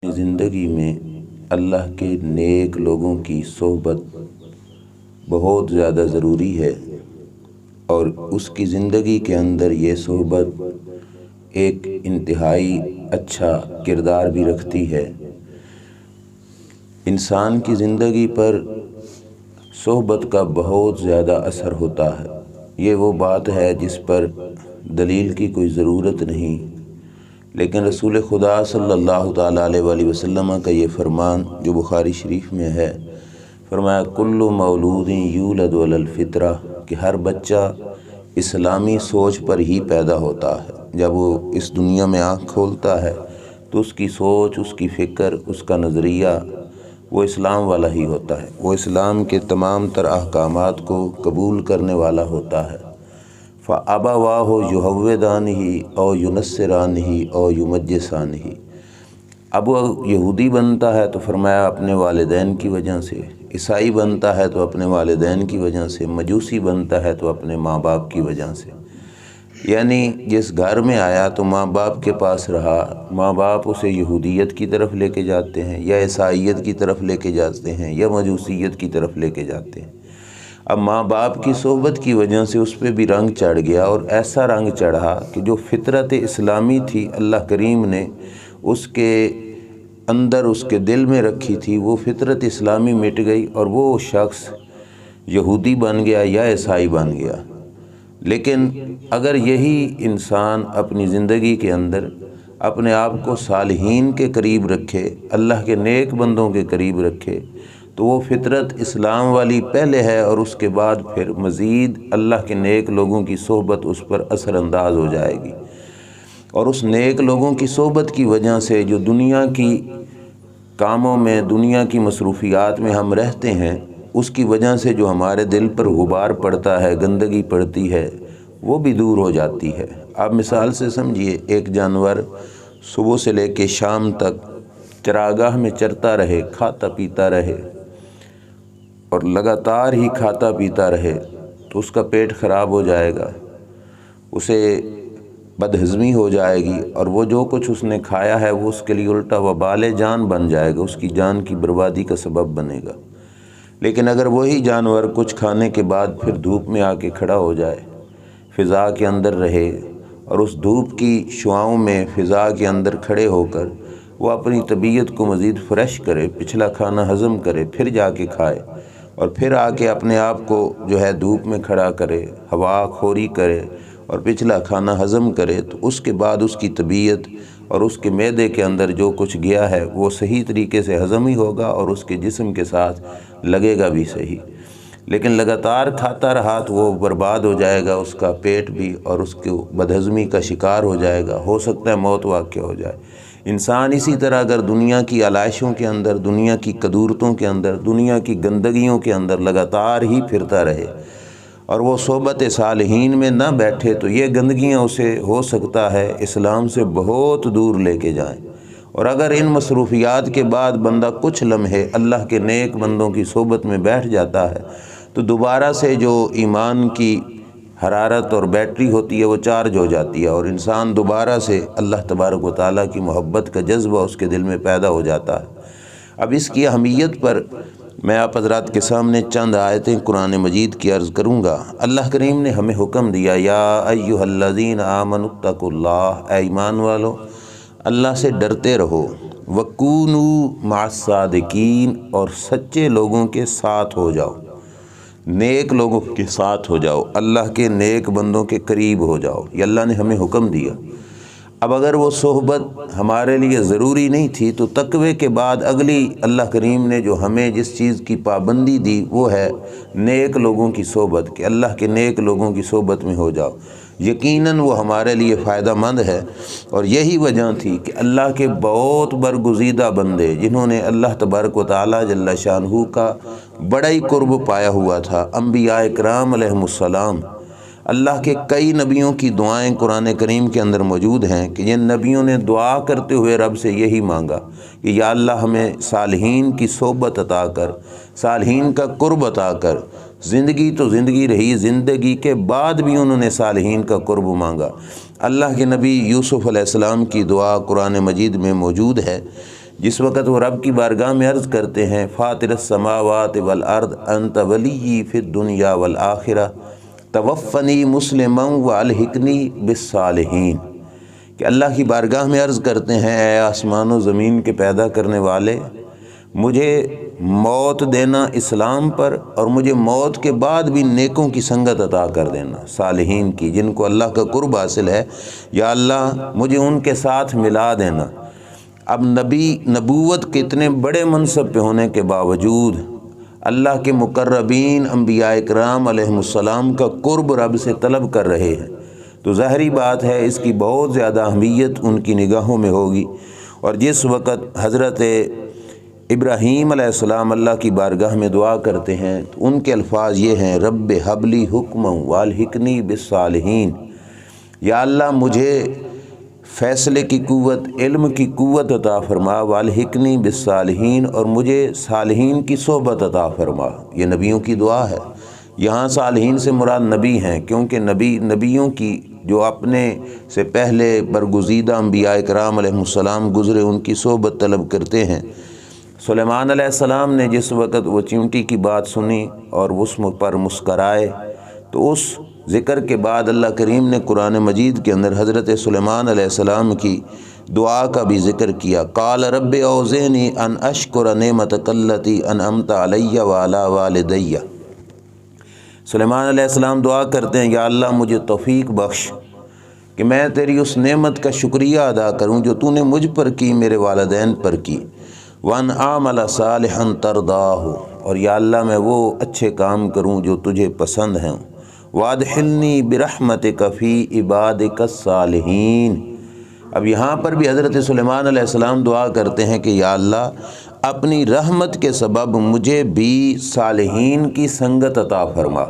زندگی میں اللہ کے نیک لوگوں کی صحبت بہت زیادہ ضروری ہے، اور اس کی زندگی کے اندر یہ صحبت ایک انتہائی اچھا کردار بھی رکھتی ہے۔ انسان کی زندگی پر صحبت کا بہت زیادہ اثر ہوتا ہے۔ یہ وہ بات ہے جس پر دلیل کی کوئی ضرورت نہیں، لیکن رسول خدا صلی اللہ تعالیٰ علیہ وآلہ وسلم کا یہ فرمان جو بخاری شریف میں ہے، فرمایا کل مولود یولد علی الفطرہ، کہ ہر بچہ اسلامی سوچ پر ہی پیدا ہوتا ہے۔ جب وہ اس دنیا میں آنکھ کھولتا ہے تو اس کی سوچ، اس کی فکر، اس کا نظریہ وہ اسلام والا ہی ہوتا ہے۔ وہ اسلام کے تمام تر احکامات کو قبول کرنے والا ہوتا ہے۔ فَأَبَوَاهُ يُهَوِّدَانِهِ أَوْ يُنَصِّرَانِهِ أَوْ يُمَجِّسَانِهِ۔ اب وہ یہودی بنتا ہے تو فرمایا اپنے والدین کی وجہ سے، عیسائی بنتا ہے تو اپنے والدین کی وجہ سے، مجوسی بنتا ہے تو اپنے ماں باپ کی وجہ سے۔ یعنی جس گھر میں آیا تو ماں باپ کے پاس رہا، ماں باپ اسے یہودیت کی طرف لے کے جاتے ہیں، یا عیسائیت کی طرف لے کے جاتے ہیں، یا مجوسیت کی طرف لے کے جاتے ہیں۔ اب ماں باپ کی صحبت کی وجہ سے اس پہ بھی رنگ چڑھ گیا، اور ایسا رنگ چڑھا کہ جو فطرت اسلامی تھی اللہ کریم نے اس کے اندر، اس کے دل میں رکھی تھی، وہ فطرت اسلامی مٹ گئی اور وہ شخص یہودی بن گیا یا عیسائی بن گیا۔ لیکن اگر یہی انسان اپنی زندگی کے اندر اپنے آپ کو صالحین کے قریب رکھے، اللہ کے نیک بندوں کے قریب رکھے، تو وہ فطرت اسلام والی پہلے ہے، اور اس کے بعد پھر مزید اللہ کے نیک لوگوں کی صحبت اس پر اثر انداز ہو جائے گی۔ اور اس نیک لوگوں کی صحبت کی وجہ سے جو دنیا کی کاموں میں، دنیا کی مصروفیات میں ہم رہتے ہیں، اس کی وجہ سے جو ہمارے دل پر غبار پڑتا ہے، گندگی پڑتی ہے، وہ بھی دور ہو جاتی ہے۔ آپ مثال سے سمجھیے، ایک جانور صبح سے لے کے شام تک چراگاہ میں چرتا رہے، کھاتا پیتا رہے، اور لگاتار ہی کھاتا پیتا رہے، تو اس کا پیٹ خراب ہو جائے گا، اسے بدہضمی ہو جائے گی، اور وہ جو کچھ اس نے کھایا ہے وہ اس کے لیے الٹا وبال جان بن جائے گا، اس کی جان کی بربادی کا سبب بنے گا۔ لیکن اگر وہی جانور کچھ کھانے کے بعد پھر دھوپ میں آ کے کھڑا ہو جائے، فضا کے اندر رہے، اور اس دھوپ کی شعاؤں میں فضا کے اندر کھڑے ہو کر وہ اپنی طبیعت کو مزید فریش کرے، پچھلا کھانا ہضم کرے، پھر جا کے کھائے، اور پھر آ کے اپنے آپ کو جو ہے دھوپ میں کھڑا کرے، ہوا خوری کرے، اور پچھلا کھانا ہضم کرے، تو اس کے بعد اس کی طبیعت اور اس کے معدے کے اندر جو کچھ گیا ہے وہ صحیح طریقے سے ہضم ہی ہوگا، اور اس کے جسم کے ساتھ لگے گا بھی صحیح۔ لیکن لگاتار کھاتا رہا تو وہ برباد ہو جائے گا، اس کا پیٹ بھی، اور اس کو بدہضمی کا شکار ہو جائے گا، ہو سکتا ہے موت واقع ہو جائے۔ انسان اسی طرح اگر دنیا کی علائشوں کے اندر، دنیا کی قدورتوں کے اندر، دنیا کی گندگیوں کے اندر لگاتار ہی پھرتا رہے، اور وہ صحبت صالحین میں نہ بیٹھے، تو یہ گندگیاں اسے ہو سکتا ہے اسلام سے بہت دور لے کے جائیں۔ اور اگر ان مصروفیات کے بعد بندہ کچھ لمحے اللہ کے نیک بندوں کی صحبت میں بیٹھ جاتا ہے، تو دوبارہ سے جو ایمان کی حرارت اور بیٹری ہوتی ہے وہ چارج ہو جاتی ہے، اور انسان دوبارہ سے اللہ تبارک و تعالیٰ کی محبت کا جذبہ اس کے دل میں پیدا ہو جاتا ہے۔ اب اس کی اہمیت پر میں آپ حضرات کے سامنے چند آیتیں قرآن مجید کی عرض کروں گا۔ اللہ کریم نے ہمیں حکم دیا، یا ایھا الذین آمنوا اتقوا اللہ، اے ایمان والو اللہ سے ڈرتے رہو، وکونوا مع الصادقین، اور سچے لوگوں کے ساتھ ہو جاؤ، نیک لوگوں کے ساتھ ہو جاؤ، اللہ کے نیک بندوں کے قریب ہو جاؤ، یہ اللہ نے ہمیں حکم دیا۔ اب اگر وہ صحبت ہمارے لیے ضروری نہیں تھی تو تقوی کے بعد اگلی اللہ کریم نے جو ہمیں جس چیز کی پابندی دی وہ ہے نیک لوگوں کی صحبت، کہ اللہ کے نیک لوگوں کی صحبت میں ہو جاؤ۔ یقیناً وہ ہمارے لیے فائدہ مند ہے، اور یہی وجہ تھی کہ اللہ کے بہت برگزیدہ بندے جنہوں نے اللہ تبارک و تعالیٰ جل شانہ کا بڑا ہی قرب پایا ہوا تھا، انبیاء کرام علیہم السلام، اللہ کے کئی نبیوں کی دعائیں قرآن کریم کے اندر موجود ہیں کہ جن نبیوں نے دعا کرتے ہوئے رب سے یہی مانگا کہ یا اللہ ہمیں صالحین کی صحبت عطا کر، صالحین کا قرب عطا کر۔ زندگی تو زندگی رہی، زندگی کے بعد بھی انہوں نے صالحین کا قرب مانگا۔ اللہ کے نبی یوسف علیہ السلام کی دعا قرآن مجید میں موجود ہے جس وقت وہ رب کی بارگاہ میں عرض کرتے ہیں فاطر السماوات والارض انت ولی فی الدنیا والآخرہ توفنی مسلما والحقنی بالصالحین، کہ اللہ کی بارگاہ میں عرض کرتے ہیں اے آسمان و زمین کے پیدا کرنے والے، مجھے موت دینا اسلام پر، اور مجھے موت کے بعد بھی نیکوں کی سنگت عطا کر دینا، صالحین کی، جن کو اللہ کا قرب حاصل ہے، یا اللہ مجھے ان کے ساتھ ملا دینا۔ اب نبوت کے اتنے بڑے منصب پہ ہونے کے باوجود اللہ کے مقربین انبیاء اکرام علیہم السلام کا قرب رب سے طلب کر رہے ہیں، تو ظاہری بات ہے اس کی بہت زیادہ اہمیت ان کی نگاہوں میں ہوگی۔ اور جس وقت حضرت ابراہیم علیہ السلام اللہ کی بارگاہ میں دعا کرتے ہیں تو ان کے الفاظ یہ ہیں رب حبلی حکما والحقنی بالصالحین، یا اللہ مجھے فیصلے کی قوت، علم کی قوت عطا فرما، والحقنی بالصالحین، اور مجھے صالحین کی صحبت عطا فرما۔ یہ نبیوں کی دعا ہے۔ یہاں صالحین سے مراد نبی ہیں، کیونکہ نبیوں کی جو اپنے سے پہلے برگزیدہ انبیاء اکرام علیہم السلام گزرے ان کی صحبت طلب کرتے ہیں۔ سلیمان علیہ السلام نے جس وقت وہ چیونٹی کی بات سنی اور اس پر مسکرائے، تو اس ذکر کے بعد اللہ کریم نے قرآن مجید کے اندر حضرت سلیمان علیہ السلام کی دعا کا بھی ذکر کیا۔ قال رب اوزعنی ان اشکر نعمتک التی انعمت علی وعلی والدی۔ سلیمان علیہ السلام دعا کرتے ہیں یا اللہ مجھے توفیق بخش کہ میں تیری اس نعمت کا شکریہ ادا کروں جو تو نے مجھ پر کی، میرے والدین پر کی۔ وَأَنْ أَعْمَلَ صَالِحًا تَرْضَاهُ، اور یا اللہ میں وہ اچھے کام کروں جو تجھے پسند ہیں۔ وَأَدْخِلْنِي بِرَحْمَتِكَ فِي عِبَادِكَ الصَّالِحِينَ۔ اب یہاں پر بھی حضرت سلیمان علیہ السلام دعا کرتے ہیں کہ یا اللہ اپنی رحمت کے سبب مجھے بھی صالحین کی سنگت عطا فرما۔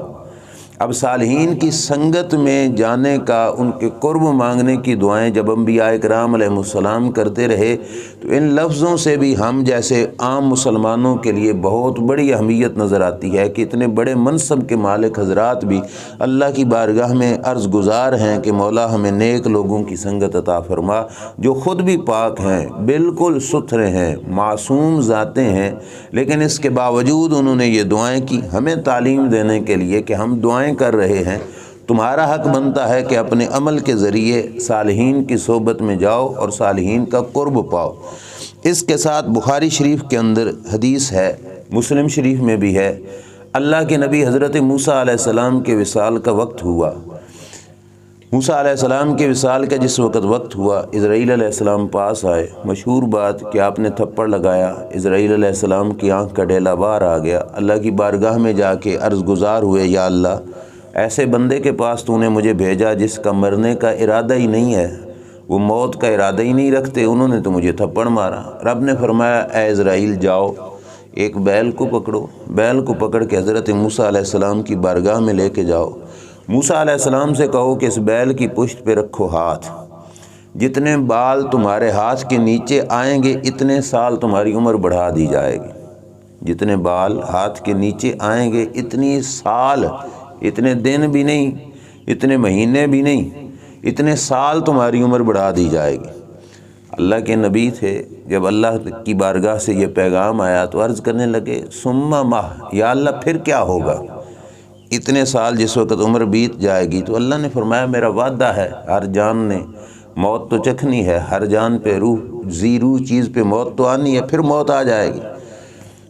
اب صالحین کی سنگت میں جانے کا، ان کے قرب مانگنے کی دعائیں جب انبیاء اکرام علیہ السلام کرتے رہے تو ان لفظوں سے بھی ہم جیسے عام مسلمانوں کے لیے بہت بڑی اہمیت نظر آتی ہے کہ اتنے بڑے منصب کے مالک حضرات بھی اللہ کی بارگاہ میں عرض گزار ہیں کہ مولا ہمیں نیک لوگوں کی سنگت عطا فرما، جو خود بھی پاک ہیں، بالکل ستھرے ہیں، معصوم ذاتیں ہیں، لیکن اس کے باوجود انہوں نے یہ دعائیں کی ہمیں تعلیم دینے کے لیے کہ ہم دعائیں کر رہے ہیں، تمہارا حق بنتا ہے کہ اپنے عمل کے ذریعے صالحین کی صحبت میں جاؤ اور صالحین کا قرب پاؤ۔ اس کے ساتھ بخاری شریف کے اندر حدیث ہے، مسلم شریف میں بھی ہے، اللہ کے نبی حضرت موسیٰ علیہ السلام کے وصال کا وقت ہوا۔ موسیٰ علیہ السلام کے وصال کا جس وقت ہوا، اسرائیل علیہ السلام پاس آئے۔ مشہور بات کہ آپ نے تھپڑ لگایا، اسرائیل علیہ السلام کی آنکھ کا ڈیلا باہر آ گیا، اللہ کی بارگاہ میں جا کے عرض گزار ہوئے یا اللہ ایسے بندے کے پاس تو نے مجھے بھیجا جس کا مرنے کا ارادہ ہی نہیں ہے، وہ موت کا ارادہ ہی نہیں رکھتے، انہوں نے تو مجھے تھپڑ مارا۔ رب نے فرمایا اے اسرائیل جاؤ، ایک بیل کو پکڑو، بیل کو پکڑ کے حضرت موسیٰ علیہ السلام کی بارگاہ میں لے کے جاؤ، موسیٰ علیہ السلام سے کہو کہ اس بیل کی پشت پہ رکھو ہاتھ، جتنے بال تمہارے ہاتھ کے نیچے آئیں گے اتنے سال تمہاری عمر بڑھا دی جائے گی، جتنے بال ہاتھ کے نیچے آئیں گے اتنی سال، اتنے دن بھی نہیں، اتنے مہینے بھی نہیں، اتنے سال تمہاری عمر بڑھا دی جائے گی۔ اللہ کے نبی تھے، جب اللہ کی بارگاہ سے یہ پیغام آیا تو عرض کرنے لگے ثم ماہ، یا اللہ پھر کیا ہوگا؟ اتنے سال جس وقت عمر بیت جائے گی تو اللہ نے فرمایا میرا وعدہ ہے، ہر جان نے موت تو چکھنی ہے، ہر جان پہ روح چیز پہ موت تو آنی ہے، پھر موت آ جائے گی۔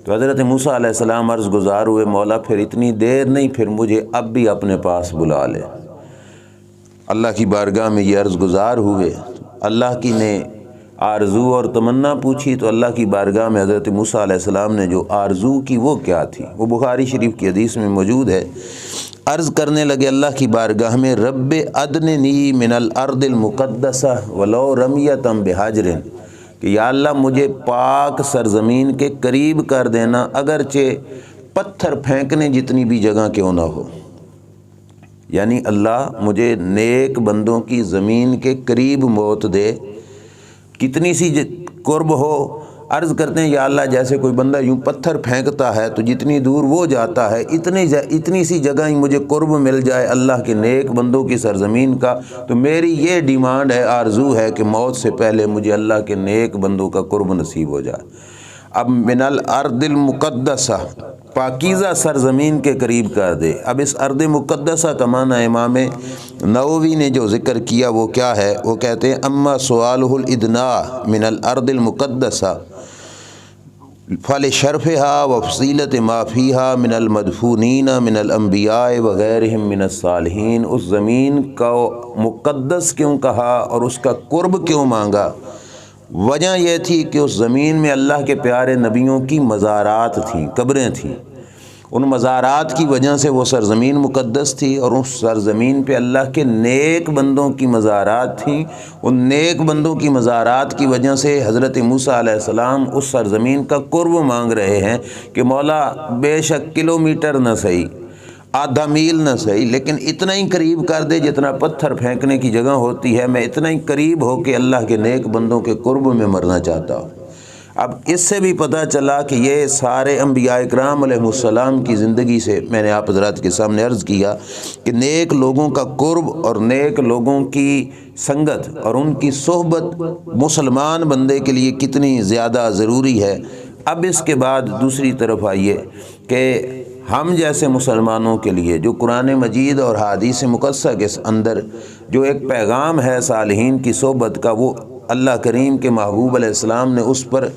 تو حضرت موسیٰ علیہ السلام عرض گزار ہوئے مولا پھر اتنی دیر نہیں، پھر مجھے اب بھی اپنے پاس بلا لے۔ اللہ کی بارگاہ میں یہ عرض گزار ہوئے، اللہ کی نے آرزو اور تمنا پوچھی تو اللہ کی بارگاہ میں حضرت موسیٰ علیہ السلام نے جو آرزو کی وہ کیا تھی، وہ بخاری شریف کی حدیث میں موجود ہے۔ عرض کرنے لگے اللہ کی بارگاہ میں رب ادننی من الارض المقدسہ ولو رمیۃ بحجر، کہ یا اللہ مجھے پاک سرزمین کے قریب کر دینا اگرچہ پتھر پھینکنے جتنی بھی جگہ کیوں نہ ہو، یعنی اللہ مجھے نیک بندوں کی زمین کے قریب موت دے، کتنی سی قرب ہو، عرض کرتے ہیں یا اللہ جیسے کوئی بندہ یوں پتھر پھینکتا ہے تو جتنی دور وہ جاتا ہے اتنی سی جگہ ہی مجھے قرب مل جائے اللہ کے نیک بندوں کی سرزمین کا، تو میری یہ ڈیمانڈ ہے، آرزو ہے کہ موت سے پہلے مجھے اللہ کے نیک بندوں کا قرب نصیب ہو جائے۔ اب من الارض المقدسہ، پاکیزہ سرزمین کے قریب کر دے۔ اب اس ارض مقدسہ کا معنی امام نووی نے جو ذکر کیا وہ کیا ہے؟ وہ کہتے ہیں اما سؤالہ الادناء من الارض المقدسہ فلشرفها وفصیلت ما فیہا من المدفونین من الانبیاء وغیرہم من الصالحین۔ اس زمین کو مقدس کیوں کہا اور اس کا قرب کیوں مانگا؟ وجہ یہ تھی کہ اس زمین میں اللہ کے پیارے نبیوں کی مزارات تھیں، قبریں تھیں، ان مزارات کی وجہ سے وہ سرزمین مقدس تھی، اور اس سرزمین پہ اللہ کے نیک بندوں کی مزارات تھیں۔ ان نیک بندوں کی مزارات کی وجہ سے حضرت موسیٰ علیہ السلام اس سرزمین کا قرب مانگ رہے ہیں کہ مولا بے شک کلومیٹر نہ صحیح، آدھا میل نہ صحیح، لیکن اتنا ہی قریب کر دے جتنا پتھر پھینکنے کی جگہ ہوتی ہے، میں اتنا ہی قریب ہو کے اللہ کے نیک بندوں کے قرب میں مرنا چاہتا ہوں۔ اب اس سے بھی پتہ چلا کہ یہ سارے انبیاء اکرام علیہ السلام کی زندگی سے، میں نے آپ حضرات کے سامنے عرض کیا کہ نیک لوگوں کا قرب اور نیک لوگوں کی سنگت اور ان کی صحبت مسلمان بندے کے لیے کتنی زیادہ ضروری ہے۔ اب اس کے بعد دوسری طرف آئیے کہ ہم جیسے مسلمانوں کے لیے جو قرآن مجید اور حدیث مقدسہ کے اندر جو ایک پیغام ہے صالحین کی صحبت کا، وہ اللہ کریم کے محبوب علیہ السلام نے اس پر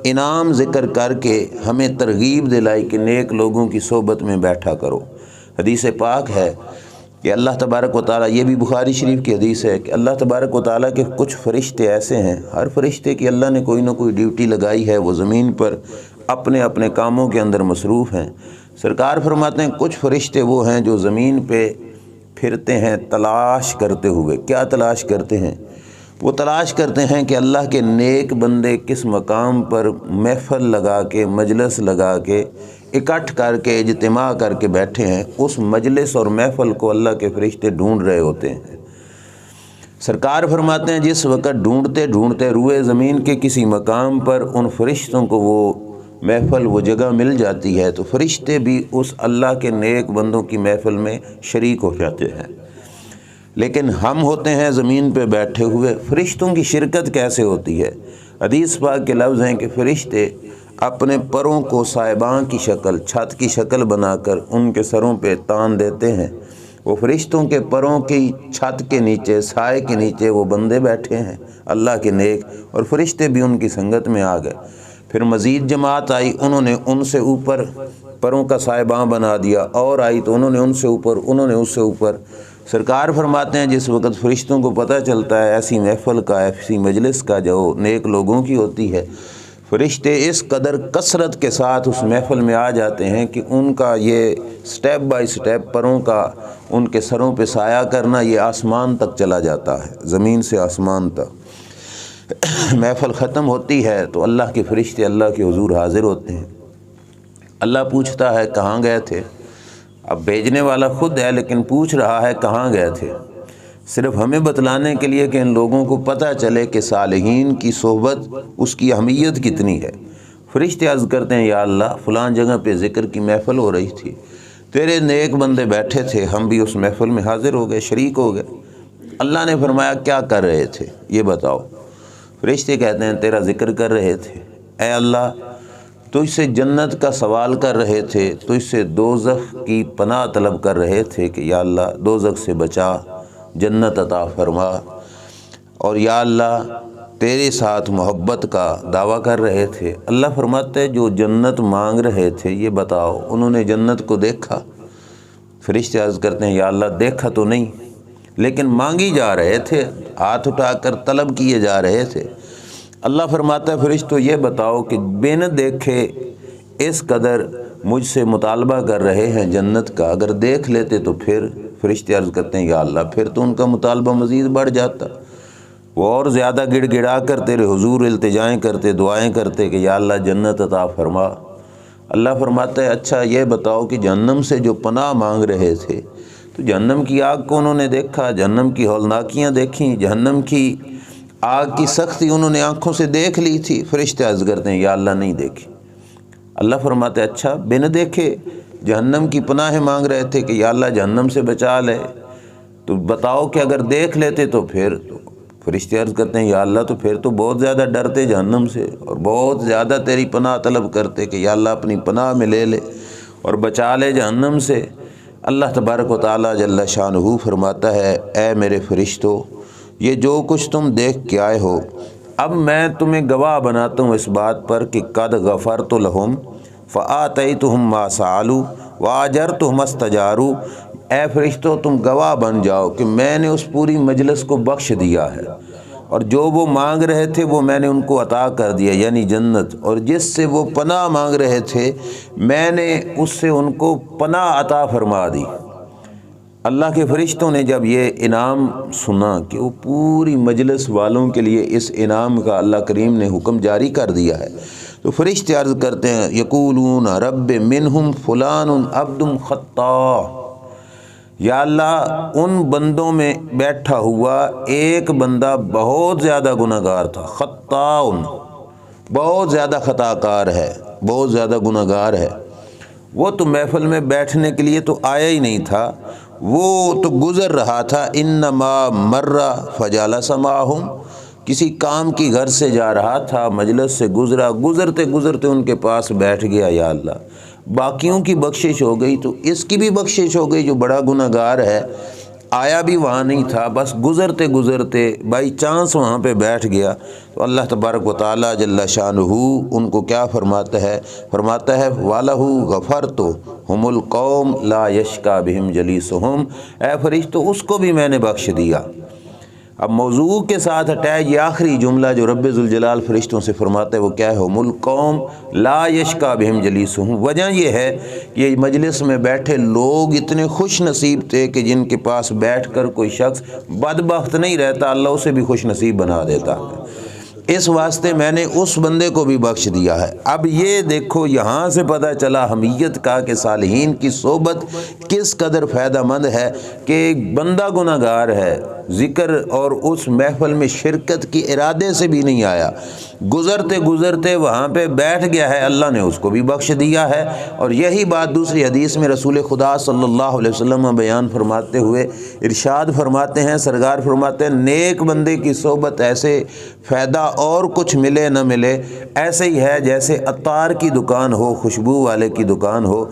انعام ذکر کر کے ہمیں ترغیب دلائی کہ نیک لوگوں کی صحبت میں بیٹھا کرو۔ حدیث پاک ہے کہ اللہ تبارک و تعالیٰ، یہ بھی بخاری شریف کی حدیث ہے کہ اللہ تبارک و تعالیٰ کے کچھ فرشتے ایسے ہیں، ہر فرشتے کی اللہ نے کوئی نہ کوئی ڈیوٹی لگائی ہے، وہ زمین پر اپنے اپنے کاموں کے اندر مصروف ہیں۔ سرکار فرماتے ہیں کچھ فرشتے وہ ہیں جو زمین پہ پھرتے ہیں تلاش کرتے ہوئے۔ کیا تلاش کرتے ہیں؟ وہ تلاش کرتے ہیں کہ اللہ کے نیک بندے کس مقام پر محفل لگا کے، مجلس لگا کے، اکٹھ کر کے، اجتماع کر کے بیٹھے ہیں، اس مجلس اور محفل کو اللہ کے فرشتے ڈھونڈ رہے ہوتے ہیں۔ سرکار فرماتے ہیں جس وقت ڈھونڈتے ڈھونڈتے روئے زمین کے کسی مقام پر ان فرشتوں کو وہ محفل، وہ جگہ مل جاتی ہے، تو فرشتے بھی اس اللہ کے نیک بندوں کی محفل میں شریک ہو جاتے ہیں۔ لیکن ہم ہوتے ہیں زمین پہ بیٹھے ہوئے۔ فرشتوں کی شرکت کیسے ہوتی ہے؟ حدیث پاک کے لفظ ہیں کہ فرشتے اپنے پروں کو صاحباں کی شکل، چھت کی شکل بنا کر ان کے سروں پہ تان دیتے ہیں۔ وہ فرشتوں کے پروں کی چھت کے نیچے، سائے کے نیچے وہ بندے بیٹھے ہیں اللہ کے نیک، اور فرشتے بھی ان کی سنگت میں آ گئے۔ پھر مزید جماعت آئی، انہوں نے ان سے اوپر پروں کا صاحباں بنا دیا، اور آئی تو انہوں نے ان سے اوپر، انہوں نے اس سے اوپر۔ سرکار فرماتے ہیں جس وقت فرشتوں کو پتہ چلتا ہے ایسی محفل کا، ایسی مجلس کا جو نیک لوگوں کی ہوتی ہے، فرشتے اس قدر کثرت کے ساتھ اس محفل میں آ جاتے ہیں کہ ان کا یہ سٹیپ بائی سٹیپ پروں کا ان کے سروں پہ سایہ کرنا یہ آسمان تک چلا جاتا ہے، زمین سے آسمان تک۔ محفل ختم ہوتی ہے تو اللہ کے فرشتے اللہ کے حضور حاضر ہوتے ہیں۔ اللہ پوچھتا ہے کہاں گئے تھے؟ اب بھیجنے والا خود ہے لیکن پوچھ رہا ہے کہاں گئے تھے، صرف ہمیں بتلانے کے لیے کہ ان لوگوں کو پتہ چلے کہ صالحین کی صحبت، اس کی اہمیت کتنی ہے۔ فرشتے عرض کرتے ہیں یا اللہ فلاں جگہ پہ ذکر کی محفل ہو رہی تھی، تیرے نیک بندے بیٹھے تھے، ہم بھی اس محفل میں حاضر ہو گئے، شریک ہو گئے۔ اللہ نے فرمایا کیا کر رہے تھے یہ بتاؤ۔ فرشتے کہتے ہیں تیرا ذکر کر رہے تھے، اے اللہ تو اس سے جنت کا سوال کر رہے تھے، تو اس سے دوزخ کی پناہ طلب کر رہے تھے کہ یا اللہ دوزخ سے بچا، جنت عطا فرما، اور یا اللہ تیرے ساتھ محبت کا دعویٰ کر رہے تھے۔ اللہ فرماتے ہیں جو جنت مانگ رہے تھے یہ بتاؤ انہوں نے جنت کو دیکھا؟ فرشتے عرض کرتے ہیں یا اللہ دیکھا تو نہیں لیکن مانگی جا رہے تھے، ہاتھ اٹھا کر طلب کیے جا رہے تھے۔ اللہ فرماتا ہے فرشتوں یہ بتاؤ کہ بن دیکھے اس قدر مجھ سے مطالبہ کر رہے ہیں جنت کا، اگر دیکھ لیتے تو پھر؟ فرشتے عرض کرتے ہیں یا اللہ پھر تو ان کا مطالبہ مزید بڑھ جاتا، وہ اور زیادہ گڑ گڑا کر تیرے حضور التجائیں کرتے، دعائیں کرتے کہ یا اللہ جنت عطا فرما۔ اللہ فرماتا ہے اچھا یہ بتاؤ کہ جہنم سے جو پناہ مانگ رہے تھے تو جہنم کی آگ کو انہوں نے دیکھا، جہنم کی ہولناکیاں دیکھیں، جہنم کی آگ کی سختی انہوں نے آنکھوں سے دیکھ لی تھی، فرشتے عرض کرتے ہیں یا اللہ نہیں دیکھی۔ اللہ فرماتے اچھا بن دیکھے جہنم کی پناہ مانگ رہے تھے کہ یا اللہ جہنم سے بچا لے، تو بتاؤ کہ اگر دیکھ لیتے تو پھر فرشتے عرض کرتے ہیں یا اللہ تو پھر تو بہت زیادہ ڈرتے جہنم سے اور بہت زیادہ تیری پناہ طلب کرتے کہ یا اللہ اپنی پناہ میں لے لے اور بچا لے جہنم سے۔ اللہ تبارک و تعالیٰ جل شانہ فرماتا ہے اے میرے فرشتوں، یہ جو کچھ تم دیکھ کے آئے ہو اب میں تمہیں گواہ بناتا ہوں اس بات پر کہ قد غفرت لہم فآتیتہم ما سألوا وآجرتہم ما استجاروا۔ اے فرشتوں تم گواہ بن جاؤ کہ میں نے اس پوری مجلس کو بخش دیا ہے، اور جو وہ مانگ رہے تھے وہ میں نے ان کو عطا کر دیا یعنی جنت، اور جس سے وہ پناہ مانگ رہے تھے میں نے اس سے ان کو پناہ عطا فرما دی۔ اللہ کے فرشتوں نے جب یہ انعام سنا کہ وہ پوری مجلس والوں کے لیے اس انعام کا اللہ کریم نے حکم جاری کر دیا ہے، تو فرشتے عرض کرتے ہیں یقولون رب منہم فلان عبد خطاء، یا اللہ ان بندوں میں بیٹھا ہوا ایک بندہ بہت زیادہ گناہ گار تھا، خطاء بہت زیادہ خطا کار ہے، بہت زیادہ گناہ گار ہے۔ وہ تو محفل میں بیٹھنے کے لیے تو آیا ہی نہیں تھا، وہ تو گزر رہا تھا، انما مر فجلس معہم، کسی کام کی گھر سے جا رہا تھا، مجلس سے گزرا، گزرتے گزرتے ان کے پاس بیٹھ گیا۔ یا اللہ باقیوں کی بخشش ہو گئی تو اس کی بھی بخشش ہو گئی، جو بڑا گناہ گار ہے آیا بھی وہاں نہیں تھا، بس گزرتے گزرتے بائی چانس وہاں پہ بیٹھ گیا۔ تو اللہ تبارک و تعالیٰ جل شانہ ان کو کیا فرماتا ہے؟ فرماتا ہے وَلَهُ غَفَرْتُ هُمُ الْقَوْمُ لَا يَشْقَىٰ بِهِمْ جَلِيسُهُمْ، اے فرشتو اس کو بھی میں نے بخش دیا۔ اب موضوع کے ساتھ اٹیچ یہ آخری جملہ جو رب ذوالجلال فرشتوں سے فرماتا ہے وہ کیا ہے؟ ہم القوم لا یشقیٰ بہم جلیسہم۔ وجہ یہ ہے کہ یہ مجلس میں بیٹھے لوگ اتنے خوش نصیب تھے کہ جن کے پاس بیٹھ کر کوئی شخص بدبخت نہیں رہتا، اللہ اسے بھی خوش نصیب بنا دیتا ہے، اس واسطے میں نے اس بندے کو بھی بخش دیا ہے۔ اب یہ دیکھو یہاں سے پتہ چلا حمیت کا کہ صالحین کی صحبت کس قدر فائدہ مند ہے، کہ ایک بندہ گناہ گار ہے، ذکر اور اس محفل میں شرکت کی ارادے سے بھی نہیں آیا، گزرتے گزرتے وہاں پہ بیٹھ گیا ہے، اللہ نے اس کو بھی بخش دیا ہے۔ اور یہی بات دوسری حدیث میں رسول خدا صلی اللہ علیہ وسلم بیان فرماتے ہوئے ارشاد فرماتے ہیں، سرکار فرماتے ہیں نیک بندے کی صحبت ایسے فائدہ اور کچھ ملے نہ ملے ایسے ہی ہے جیسے عطار کی دکان ہو، خوشبو والے کی دکان ہو،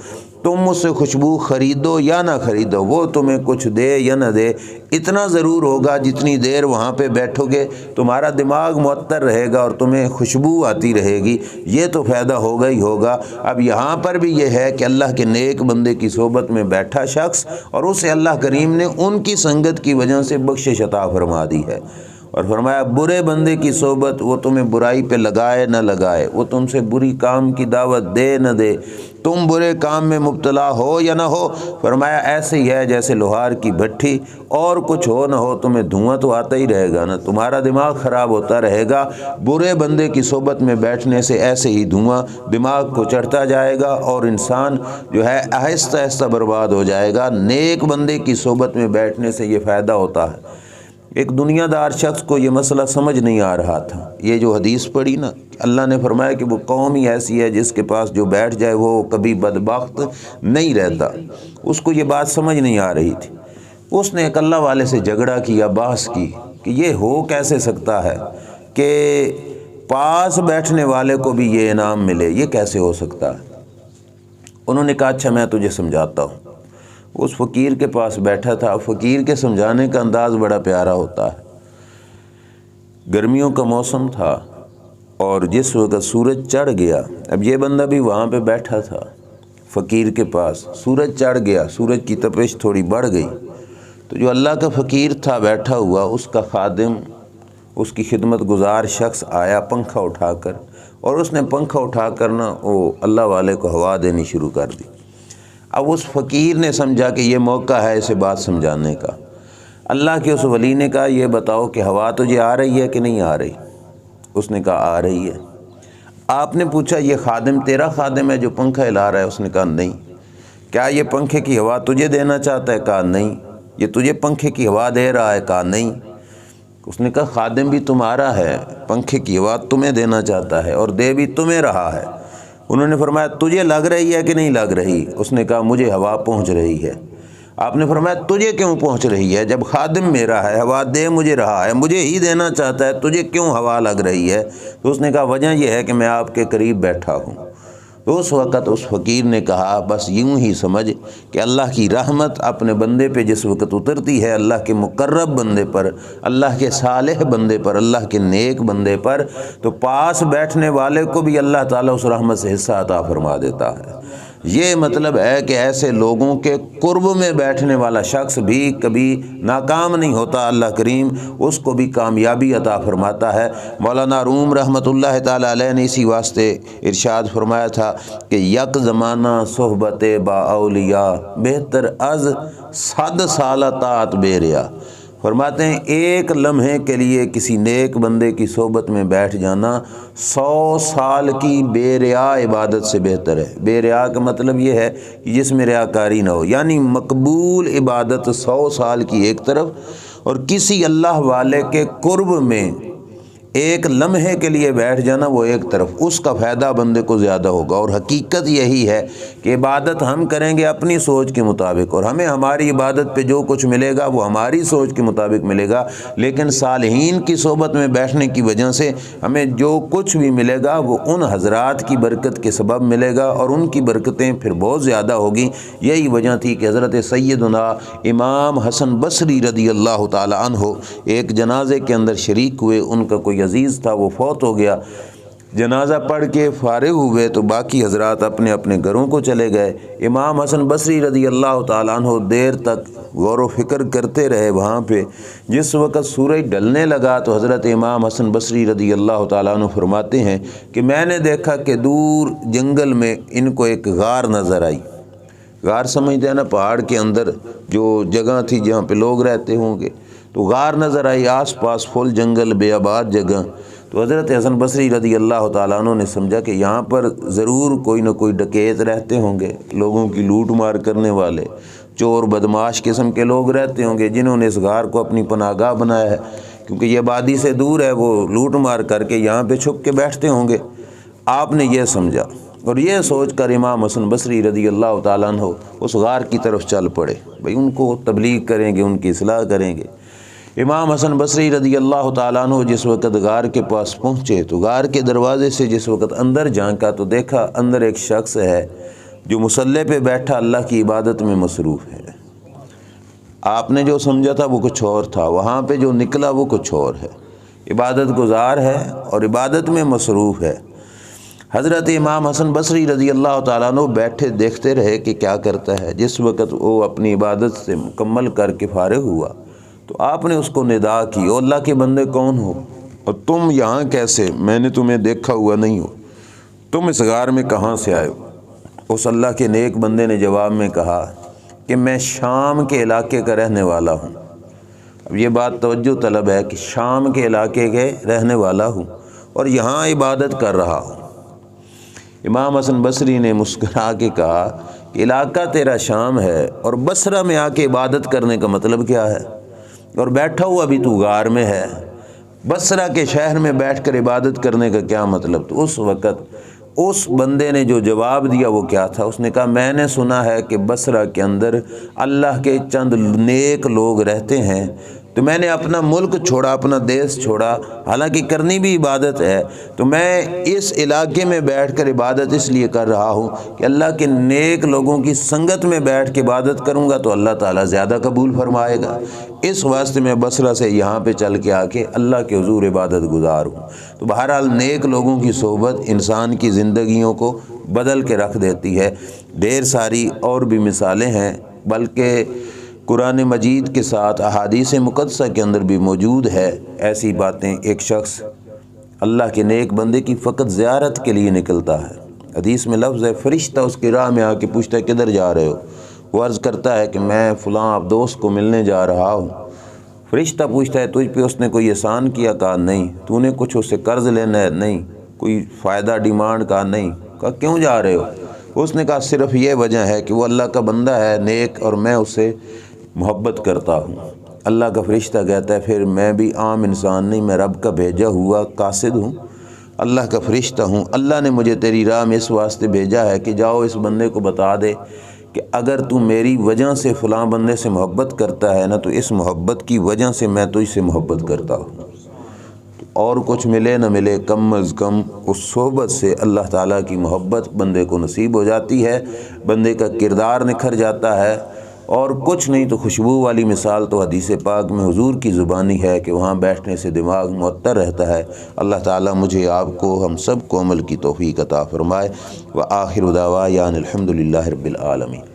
تم اس سے خوشبو خریدو یا نہ خریدو، وہ تمہیں کچھ دے یا نہ دے، اتنا ضرور ہوگا جتنی دیر وہاں پہ بیٹھو گے تمہارا دماغ معطر رہے گا اور تمہیں خوشبو آتی رہے گی، یہ تو فائدہ ہوگا ہی ہوگا۔ اب یہاں پر بھی یہ ہے کہ اللہ کے نیک بندے کی صحبت میں بیٹھا شخص اور اسے اللہ کریم نے ان کی سنگت کی وجہ سے بخشش عطا فرما دی ہے، اور فرمایا برے بندے کی صحبت وہ تمہیں برائی پہ لگائے نہ لگائے، وہ تم سے بری کام کی دعوت دے نہ دے، تم برے کام میں مبتلا ہو یا نہ ہو، فرمایا ایسے ہی ہے جیسے لوہار کی بھٹی، اور کچھ ہو نہ ہو تمہیں دھواں تو آتا ہی رہے گا نا، تمہارا دماغ خراب ہوتا رہے گا، برے بندے کی صحبت میں بیٹھنے سے ایسے ہی دھواں دماغ کو چڑھتا جائے گا اور انسان جو ہے آہستہ آہستہ برباد ہو جائے گا۔ نیک بندے کی صحبت میں بیٹھنے سے یہ فائدہ ہوتا ہے۔ ایک دنیا دار شخص کو یہ مسئلہ سمجھ نہیں آ رہا تھا، یہ جو حدیث پڑھی نا، اللہ نے فرمایا کہ وہ قوم ہی ایسی ہے جس کے پاس جو بیٹھ جائے وہ کبھی بدبخت نہیں رہتا، اس کو یہ بات سمجھ نہیں آ رہی تھی۔ اس نے ایک اللہ والے سے جھگڑا کیا، بحث کی کہ یہ ہو کیسے سکتا ہے کہ پاس بیٹھنے والے کو بھی یہ انعام ملے، یہ کیسے ہو سکتا ہے؟ انہوں نے کہا اچھا میں تجھے سمجھاتا ہوں۔ اس فقیر کے پاس بیٹھا تھا، فقیر کے سمجھانے کا انداز بڑا پیارا ہوتا ہے۔ گرمیوں کا موسم تھا اور جس وقت سورج چڑھ گیا، اب یہ بندہ بھی وہاں پہ بیٹھا تھا فقیر کے پاس، سورج چڑھ گیا، سورج کی تپش تھوڑی بڑھ گئی، تو جو اللہ کا فقیر تھا بیٹھا ہوا، اس کا خادم، اس کی خدمت گزار شخص آیا پنکھا اٹھا کر، اور اس نے پنکھا اٹھا کر نا وہ اللہ والے کو ہوا دینی شروع کر دی۔ اب اس فقیر نے سمجھا کہ یہ موقع ہے اسے بات سمجھانے کا۔ اللہ کے اس ولی نے کہا یہ بتاؤ کہ ہوا تجھے آ رہی ہے کہ نہیں آ رہی؟ اس نے کہا آ رہی ہے۔ آپ نے پوچھا یہ خادم تیرا خادم ہے جو پنکھا ہلا رہا ہے؟ اس نے کہا نہیں۔ کیا یہ پنکھے کی ہوا تجھے دینا چاہتا ہے؟ کہا نہیں۔ یہ تجھے پنکھے کی ہوا دے رہا ہے؟ کہا نہیں۔ اس نے کہا خادم بھی تمہارا ہے، پنکھے کی ہوا تمہیں دینا چاہتا ہے اور دے بھی تمہیں رہا ہے۔ انہوں نے فرمایا تجھے لگ رہی ہے کہ نہیں لگ رہی؟ اس نے کہا مجھے ہوا پہنچ رہی ہے۔ آپ نے فرمایا تجھے کیوں پہنچ رہی ہے؟ جب خادم میرا ہے، ہوا دے مجھے رہا ہے، مجھے ہی دینا چاہتا ہے، تجھے کیوں ہوا لگ رہی ہے؟ تو اس نے کہا وجہ یہ ہے کہ میں آپ کے قریب بیٹھا ہوں۔ تو اس وقت اس فقیر نے کہا بس یوں ہی سمجھ کہ اللہ کی رحمت اپنے بندے پہ جس وقت اترتی ہے، اللہ کے مقرب بندے پر، اللہ کے صالح بندے پر، اللہ کے نیک بندے پر، تو پاس بیٹھنے والے کو بھی اللہ تعالیٰ اس رحمت سے حصہ عطا فرما دیتا ہے۔ یہ مطلب ہے کہ ایسے لوگوں کے قرب میں بیٹھنے والا شخص بھی کبھی ناکام نہیں ہوتا، اللہ کریم اس کو بھی کامیابی عطا فرماتا ہے۔ مولانا روم رحمۃ اللہ تعالیٰ علیہ نے اسی واسطے ارشاد فرمایا تھا کہ یک زمانہ صحبت با اولیاء بہتر از 100 سالہ طاعت بے ریا۔ فرماتے ہیں ایک لمحے کے لیے کسی نیک بندے کی صحبت میں بیٹھ جانا 100 سال کی بے ریا عبادت سے بہتر ہے۔ بے ریا کا مطلب یہ ہے کہ جس میں ریاکاری نہ ہو، یعنی مقبول عبادت 100 سال کی ایک طرف، اور کسی اللہ والے کے قرب میں ایک لمحے کے لیے بیٹھ جانا وہ ایک طرف، اس کا فائدہ بندے کو زیادہ ہوگا۔ اور حقیقت یہی ہے کہ عبادت ہم کریں گے اپنی سوچ کے مطابق، اور ہمیں ہماری عبادت پہ جو کچھ ملے گا وہ ہماری سوچ کے مطابق ملے گا، لیکن صالحین کی صحبت میں بیٹھنے کی وجہ سے ہمیں جو کچھ بھی ملے گا وہ ان حضرات کی برکت کے سبب ملے گا، اور ان کی برکتیں پھر بہت زیادہ ہوگی۔ یہی وجہ تھی کہ حضرت سیدنا امام حسن بصری رضی اللہ تعالی عنہ ایک جنازے کے اندر شریک ہوئے، ان کا کوئی عزیز تھا وہ فوت ہو گیا، جنازہ پڑھ کے فارغ ہوئے تو باقی حضرات اپنے اپنے گھروں کو چلے گئے۔ امام حسن بصری رضی اللہ تعالیٰ عنہ دیر تک غور و فکر کرتے رہے وہاں پہ۔ جس وقت سورج ڈھلنے لگا تو حضرت امام حسن بصری رضی اللہ تعالیٰ عنہ فرماتے ہیں کہ میں نے دیکھا کہ دور جنگل میں ان کو ایک غار نظر آئی۔ غار سمجھتے ہیں نا، پہاڑ کے اندر جو جگہ تھی جہاں پہ لوگ رہتے ہوں گے، تو غار نظر آئی، آس پاس فل جنگل، بے آباد جگہ۔ تو حضرت حسن بصری رضی اللہ تعالیٰ عنہ نے سمجھا کہ یہاں پر ضرور کوئی نہ کوئی ڈکیت رہتے ہوں گے، لوگوں کی لوٹ مار کرنے والے، چور بدماش قسم کے لوگ رہتے ہوں گے جنہوں نے اس غار کو اپنی پناہ گاہ بنایا ہے، کیونکہ یہ آبادی سے دور ہے، وہ لوٹ مار کر کے یہاں پہ چھپ کے بیٹھتے ہوں گے۔ آپ نے یہ سمجھا، اور یہ سوچ کر امام حسن بصری رضی اللہ تعالیٰ عنہ اس غار کی طرف چل پڑے، بھئی ان کو تبلیغ کریں گے، ان کی اصلاح کریں گے۔ امام حسن بصری رضی اللہ تعالیٰ عنہ جس وقت غار کے پاس پہنچے تو غار کے دروازے سے جس وقت اندر جھانکا تو دیکھا اندر ایک شخص ہے جو مصلی پہ بیٹھا اللہ کی عبادت میں مصروف ہے۔ آپ نے جو سمجھا تھا وہ کچھ اور تھا، وہاں پہ جو نکلا وہ کچھ اور ہے، عبادت گزار ہے اور عبادت میں مصروف ہے۔ حضرت امام حسن بصری رضی اللہ تعالیٰ عنہ بیٹھے دیکھتے رہے کہ کیا کرتا ہے۔ جس وقت وہ اپنی عبادت سے مکمل کر کے فارغ ہوا تو آپ نے اس کو ندا کی، او اللہ کے بندے کون ہو اور تم یہاں کیسے؟ میں نے تمہیں دیکھا ہوا نہیں ہو، تم اس غار میں کہاں سے آئے ہو؟ اس اللہ کے نیک بندے نے جواب میں کہا کہ میں شام کے علاقے کا رہنے والا ہوں۔ اب یہ بات توجہ طلب ہے کہ شام کے علاقے کے رہنے والا ہوں اور یہاں عبادت کر رہا ہوں۔ امام حسن بصری نے مسکرا کے کہا کہ علاقہ تیرا شام ہے اور بصرہ میں آ کے عبادت کرنے کا مطلب کیا ہے؟ اور بیٹھا ہوا بھی تو غار میں ہے، بصرہ کے شہر میں بیٹھ کر عبادت کرنے کا کیا مطلب؟ تو اس وقت اس بندے نے جو جواب دیا وہ کیا تھا؟ اس نے کہا میں نے سنا ہے کہ بصرہ کے اندر اللہ کے چند نیک لوگ رہتے ہیں، تو میں نے اپنا ملک چھوڑا، اپنا دیس چھوڑا، حالانکہ کرنی بھی عبادت ہے، تو میں اس علاقے میں بیٹھ کر عبادت اس لیے کر رہا ہوں کہ اللہ کے نیک لوگوں کی سنگت میں بیٹھ کے عبادت کروں گا تو اللہ تعالیٰ زیادہ قبول فرمائے گا۔ اس واسطے میں بصرہ سے یہاں پہ چل کے آ کے اللہ کے حضور عبادت گزار ہوں۔ تو بہرحال نیک لوگوں کی صحبت انسان کی زندگیوں کو بدل کے رکھ دیتی ہے۔ ڈھیر ساری اور بھی مثالیں ہیں، بلکہ قرآن مجید کے ساتھ احادیث مقدسہ کے اندر بھی موجود ہے ایسی باتیں۔ ایک شخص اللہ کے نیک بندے کی فقط زیارت کے لیے نکلتا ہے، حدیث میں لفظ ہے فرشتہ اس کی راہ میں آ کے پوچھتا ہے کدھر جا رہے ہو؟ وہ عرض کرتا ہے کہ میں فلاں آپ دوست کو ملنے جا رہا ہوں۔ فرشتہ پوچھتا ہے تجھ پہ اس نے کوئی احسان کیا؟ کہا نہیں۔ تو نے کچھ اس سے قرض لینا ہے؟ نہیں۔ کوئی فائدہ ڈیمانڈ؟ کہا نہیں۔ کہا کیوں جا رہے ہو؟ اس نے کہا صرف یہ وجہ ہے کہ وہ اللہ کا بندہ ہے نیک اور میں اس سے محبت کرتا ہوں۔ اللہ کا فرشتہ کہتا ہے پھر میں بھی عام انسان نہیں، میں رب کا بھیجا ہوا قاصد ہوں، اللہ کا فرشتہ ہوں، اللہ نے مجھے تیری راہ میں اس واسطے بھیجا ہے کہ جاؤ اس بندے کو بتا دے کہ اگر تو میری وجہ سے فلاں بندے سے محبت کرتا ہے نا تو اس محبت کی وجہ سے میں تجھ سے محبت کرتا ہوں۔ اور کچھ ملے نہ ملے، کم از کم اس صحبت سے اللہ تعالیٰ کی محبت بندے کو نصیب ہو جاتی ہے، بندے کا کردار نکھر جاتا ہے۔ اور کچھ نہیں تو خوشبو والی مثال تو حدیث پاک میں حضور کی زبانی ہے کہ وہاں بیٹھنے سے دماغ معطر رہتا ہے۔ اللہ تعالیٰ مجھے آپ کو ہم سب کو عمل کی توفیق عطا فرمائے۔ وآخر دعوانا الحمد للہ رب العالمین۔